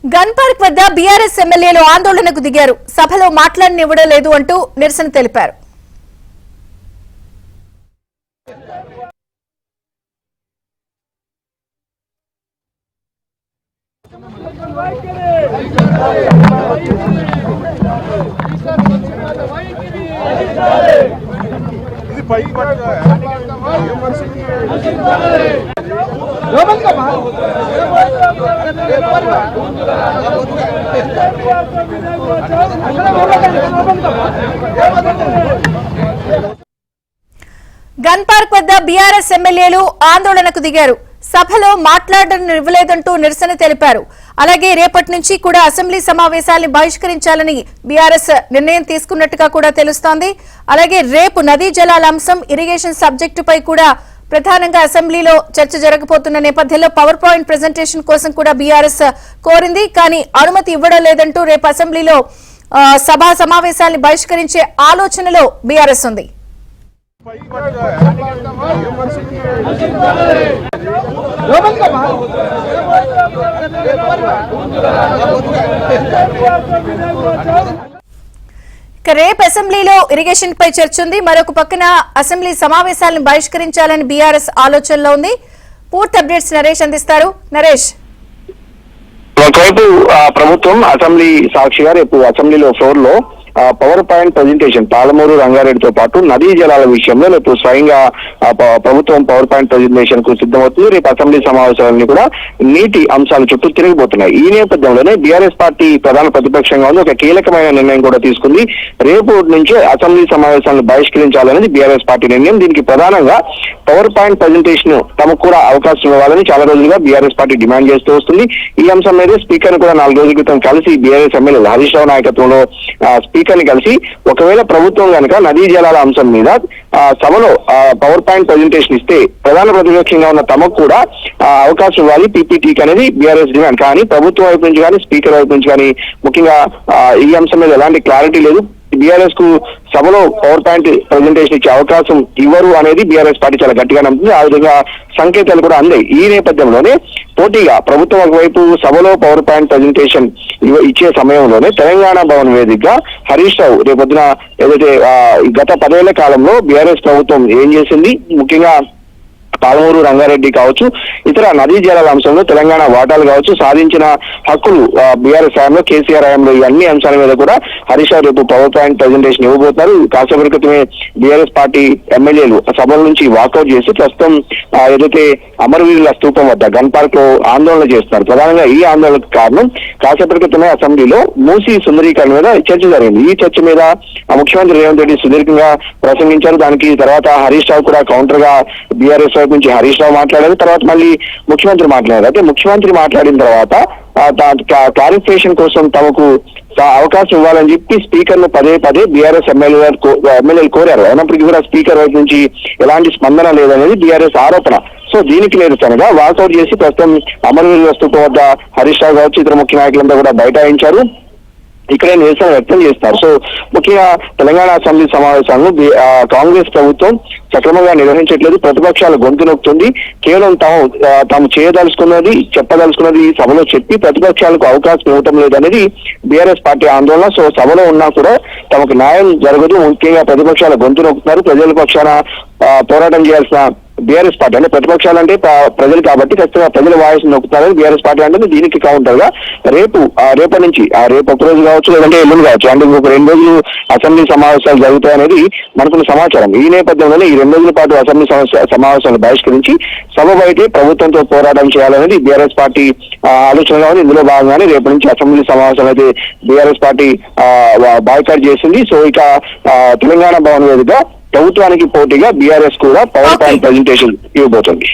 Gun park వద్ద BRS ఎమ్మెల్యేలు ఆందోళనకు దిగారు. సభలో మాట్లాడనివ్వడం లేదు అంటూ నిరసన తెలిపారు. గన్ పార్క్ వద్ద బీఆర్ఎస్ ఎమ్మెల్యేలు ఆందోళనకు దిగారు. సభలో మాట్లాడనివ్వలేదంటూ నిరసన తెలిపారు. అలాగే రేపటి నుంచి కూడా అసెంబ్లీ సమావేశాలను బహిష్కరించాలని బీఆర్ఎస్ నిర్ణయం తీసుకున్నట్టుగా కూడా తెలుస్తోంది. అలాగే రేపు నదీ జలాల అంశం, ఇరిగేషన్ సబ్జెక్టుపై కూడా ప్రధానంగా అసెంబ్లీలో చర్చ జరగబోతున్న నేపథ్యంలో పవర్ పాయింట్ ప్రెజెంటేషన్ కోసం కూడా బీఆర్ఎస్ కోరింది. కానీ అనుమతి ఇవ్వడం లేదంటూ రేపు అసెంబ్లీలో సభా సమావేశాలను బహిష్కరించే ఆలోచనలో బీఆర్ఎస్ ఉంది. రేపు అసెంబ్లీలో ఇరిగేషన్ పై చర్చ ఉంది. మరొక పక్కన అసెంబ్లీ సమావేశాలను బహిష్కరించాలని బీఆర్ఎస్ ఆలోచనలో ఉంది. పూర్తి అప్డేట్స్ నరేష్ అందిస్తారు. నరేష్, ఒకవైపు ప్రభుత్వం అసెంబ్లీ సాక్షిగా రేపు అసెంబ్లీలో ఫ్లోర్ లో పవర్ పాయింట్ ప్రెజెంటేషన్ పాలమూరు రంగారెడ్డితో పాటు నదీ జలాల విషయంలో రేపు స్వయంగా ప్రభుత్వం పవర్ పాయింట్ ప్రెజెంటేషన్ కు సిద్ధమవుతుంది. రేపు అసెంబ్లీ సమావేశాలన్నీ కూడా నీటి అంశాల చుట్టూ తిరిగిపోతున్నాయి. ఈ నేపథ్యంలోనే బీఆర్ఎస్ పార్టీ ప్రధాన ప్రతిపక్షంగా ఉంది ఒక కీలకమైన నిర్ణయం కూడా తీసుకుంది. రేపు నుంచి అసెంబ్లీ సమావేశాలను బహిష్కరించాలనేది బీఆర్ఎస్ పార్టీ నిర్ణయం. దీనికి ప్రధానంగా పవర్ పాయింట్ ప్రెజెంటేషన్ తమకు కూడా అవకాశం ఇవ్వాలని చాలా రోజులుగా బీఆర్ఎస్ పార్టీ డిమాండ్ చేస్తూ వస్తుంది. ఈ అంశం మీద స్పీకర్ కూడా 4 రోజుల క్రితం కలిసి బీఆర్ఎస్ ఎమ్మెల్యే హరీష్ రావు నాయకత్వంలో స్పీకర్ ని కలిసి ఒకవేళ ప్రభుత్వం కనుక నదీ జలాల అంశం మీద సభలో పవర్ పాయింట్ ప్రెజెంటేషన్ ఇస్తే ప్రధాన ప్రతిపక్షంగా ఉన్న తమకు కూడా అవకాశం ఇవ్వాలి పీపీటీకి అనేది బీఆర్ఎస్ డిమాండ్. కానీ ప్రభుత్వం వైపు నుంచి కానీ స్పీకర్ వైపు నుంచి కానీ ముఖ్యంగా ఈ అంశం మీద ఎలాంటి క్లారిటీ లేదు. బీఆర్ఎస్ కు సభలో పవర్ పాయింట్ ప్రెజెంటేషన్ ఇచ్చే అవకాశం ఇవ్వరు అనేది బీఆర్ఎస్ పార్టీ చాలా గట్టిగా నమ్ముతుంది. ఆ విధంగా సంకేతాలు కూడా అందాయి. ఈ నేపథ్యంలోనే పోటీగా ప్రభుత్వం ఒకవైపు సభలో పవర్ పాయింట్ ప్రెజెంటేషన్ ఇచ్చే సమయంలోనే తెలంగాణ భవన్ వేదికగా హరీష్ రావు రేపొద్దున ఏదైతే గత 10 ఏళ్ల కాలంలో బీఆర్ఎస్ ప్రభుత్వం ఏం చేసింది, ముఖ్యంగా పాలమూరు రంగారెడ్డి కావచ్చు, ఇతర నదీ జలాల అంశంలో తెలంగాణ వాటాలు కావచ్చు, సాధించిన హక్కులు బీఆర్ఎస్ హయాంలో కేసీఆర్ హయాంలో ఈ అన్ని అంశాల మీద కూడా హరీష్ రావు రేపు పవర్ పాయింట్ ప్రెజెంటేషన్ ఇవ్వబోతున్నారు. కాసేపటి క్రితమే బీఆర్ఎస్ పార్టీ ఎమ్మెల్యేలు సభల నుంచి వాకౌట్ చేసి ప్రస్తుతం ఏదైతే అమరవీరుల స్తూపం వద్ద గన్ పార్క్ లో ఆందోళన చేస్తున్నారు. ప్రధానంగా ఈ ఆందోళనకు కారణం కాసేపటి క్రితమే అసెంబ్లీలో మూసీ సుందరీకరణ మీద చర్చ జరిగింది. ఈ చర్చ మీద ముఖ్యమంత్రి రేవంత్ రెడ్డి సుదీర్ఘంగా ప్రసంగించారు. దానికి తర్వాత హరీష్ రావు కూడా కౌంటర్ గా బీఆర్ఎస్ నుంచి హరీష్ రావు మాట్లాడారు. తర్వాత మళ్ళీ ముఖ్యమంత్రి మాట్లాడారు. అయితే ముఖ్యమంత్రి మాట్లాడిన తర్వాత క్లారిఫికేషన్ కోసం తమకు అవకాశం ఇవ్వాలని చెప్పి స్పీకర్ ను పదే బీఆర్ఎస్ ఎమ్మెల్యేలు కోరారు. అయినప్పటికీ కూడా స్పీకర్ వైపు నుంచి ఎలాంటి స్పందన లేదనేది బీఆర్ఎస్ ఆరోపణ. సో దీనికి నిరసనగా వాకౌట్ చేసి ప్రస్తుతం అమరవీరుల స్తూపం వద్ద హరీష్ రావు కావచ్చు, ఇతర ముఖ్య నాయకులంతా కూడా బైఠాయించారు. ఇక్కడే నిరసన వ్యక్తం చేస్తారు. సో ముఖ్యంగా తెలంగాణ అసెంబ్లీ సమావేశాలను కాంగ్రెస్ ప్రభుత్వం సక్రమంగా నిర్వహించట్లేదు. ప్రతిపక్షాలు గొంతు నొక్కుతుంది. కేవలం తాము చేయదలుచుకున్నది చెప్పదలుచుకున్నది సభలో చెప్పి ప్రతిపక్షాలకు అవకాశం ఇవ్వటం లేదనేది బీఆర్ఎస్ పార్టీ ఆందోళన. సో సభలో ఉన్నా కూడా తమకు న్యాయం జరగదు. ముఖ్యంగా ప్రతిపక్షాల గొంతు నొక్కుతున్నారు. ప్రజల పక్షాన పోరాటం చేయాల్సిన బీఆర్ఎస్ పార్టీ అంటే ప్రతిపక్షాలు అంటే ప్రజలు కాబట్టి ఖచ్చితంగా ప్రజల వాయిస్ నొక్కుతారని బీఆర్ఎస్ పార్టీ అంటే దీనికి కౌంటర్ గా రేపటి నుంచి రేపు ఒక రోజు కావచ్చు, లేదంటే ఎల్లుండి కావచ్చు, అంటే ఇంకొక 2 రోజులు అసెంబ్లీ సమావేశాలు జరుగుతాయనేది మనకున్న సమాచారం. ఈ నేపథ్యంలోనే ఈ 2 రోజుల పాటు అసెంబ్లీ సమావేశాలను బహిష్కరించి సభ బయటే ప్రభుత్వంతో పోరాటం చేయాలనేది బీఆర్ఎస్ పార్టీ ఆలోచనగా ఉంది. ఇందులో భాగంగానే రేపటి నుంచి అసెంబ్లీ సమావేశాలు అయితే బీఆర్ఎస్ పార్టీ బాయ్కాట్ చేసింది. సో ఇక తెలంగాణ భవన్ వేదిక ప్రభుత్వానికి పోటీగా బీఆర్ఎస్ కూడా పవర్ పాయింట్ ప్రెజెంటేషన్ ఇవ్వబోతుంది.